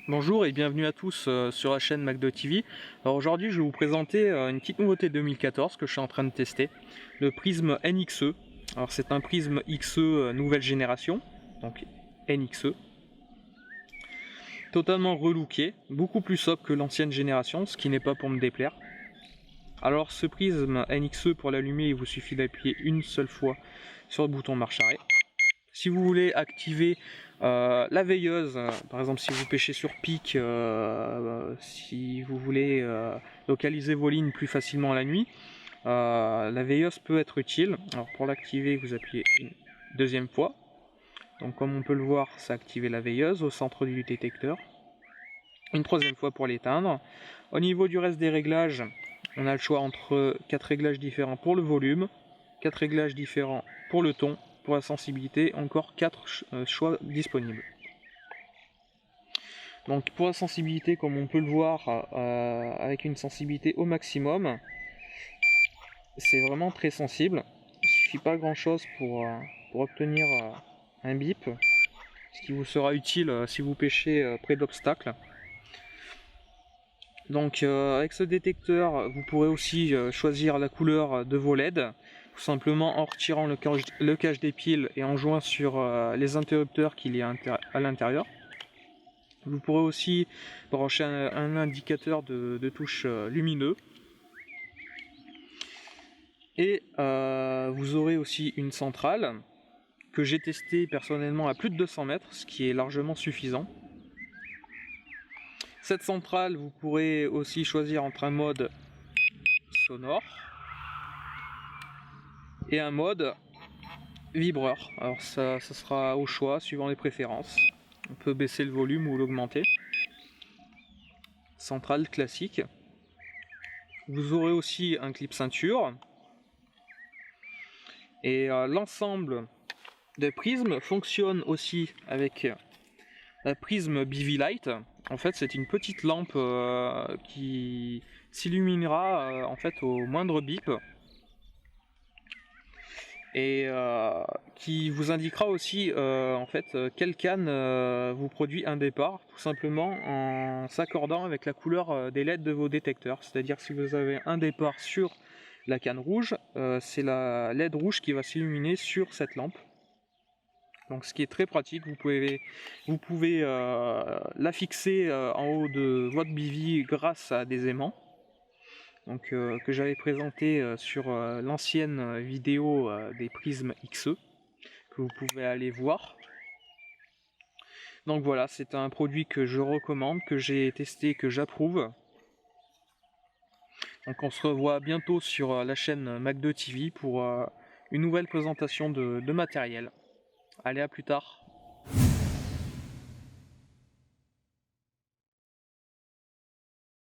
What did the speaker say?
Bonjour et bienvenue à tous sur la chaîne McDo TV. Alors aujourd'hui je vais vous présenter une petite nouveauté 2014 que je suis en train de tester, le prisme NXE. Alors c'est un prisme XE nouvelle génération, donc NXE, totalement relooké, beaucoup plus sobre que l'ancienne génération, ce qui n'est pas pour me déplaire. Alors ce prisme NXE, pour l'allumer il vous suffit d'appuyer une seule fois sur le bouton marche arrêt. Si vous voulez activer la veilleuse, par exemple si vous pêchez sur pic, si vous voulez localiser vos lignes plus facilement la nuit, la veilleuse peut être utile. Alors pour l'activer, vous appuyez une deuxième fois. Donc comme on peut le voir, ça a activé la veilleuse au centre du détecteur. Une troisième fois pour l'éteindre. Au niveau du reste des réglages, on a le choix entre 4 réglages différents pour le volume, 4 réglages différents pour le ton, pour la sensibilité, encore 4 choix disponibles. Donc pour la sensibilité, comme on peut le voir, avec une sensibilité au maximum, c'est vraiment très sensible. Il suffit pas grand chose pour obtenir un bip, ce qui vous sera utile si vous pêchez près d'obstacles. Donc avec ce détecteur, vous pourrez aussi choisir la couleur de vos LED, tout simplement en retirant le cache des piles et en jouant sur les interrupteurs qu'il y a à l'intérieur. Vous pourrez aussi brancher un indicateur de touche lumineux. Et vous aurez aussi une centrale que j'ai testée personnellement à plus de 200 mètres, ce qui est largement suffisant. Cette centrale, vous pourrez aussi choisir entre un mode sonore et un mode vibreur. Alors ça sera au choix suivant les préférences. On peut baisser le volume ou l'augmenter. Centrale classique. Vous aurez aussi un clip ceinture. Et l'ensemble des prismes fonctionne aussi avec la prisme BV Light. En fait, c'est une petite lampe qui s'illuminera en fait au moindre bip et qui vous indiquera aussi en fait quelle canne vous produit un départ, tout simplement en s'accordant avec la couleur des LED de vos détecteurs. C'est-à-dire si vous avez un départ sur la canne rouge, c'est la LED rouge qui va s'illuminer sur cette lampe. Donc ce qui est très pratique, vous pouvez la fixer en haut de votre bivy grâce à des aimants. Donc que j'avais présenté sur l'ancienne vidéo des prismes XE, que vous pouvez aller voir. Donc voilà, c'est un produit que je recommande, que j'ai testé, que j'approuve. Donc on se revoit bientôt sur la chaîne McDo TV pour une nouvelle présentation de matériel. Allez, à plus tard.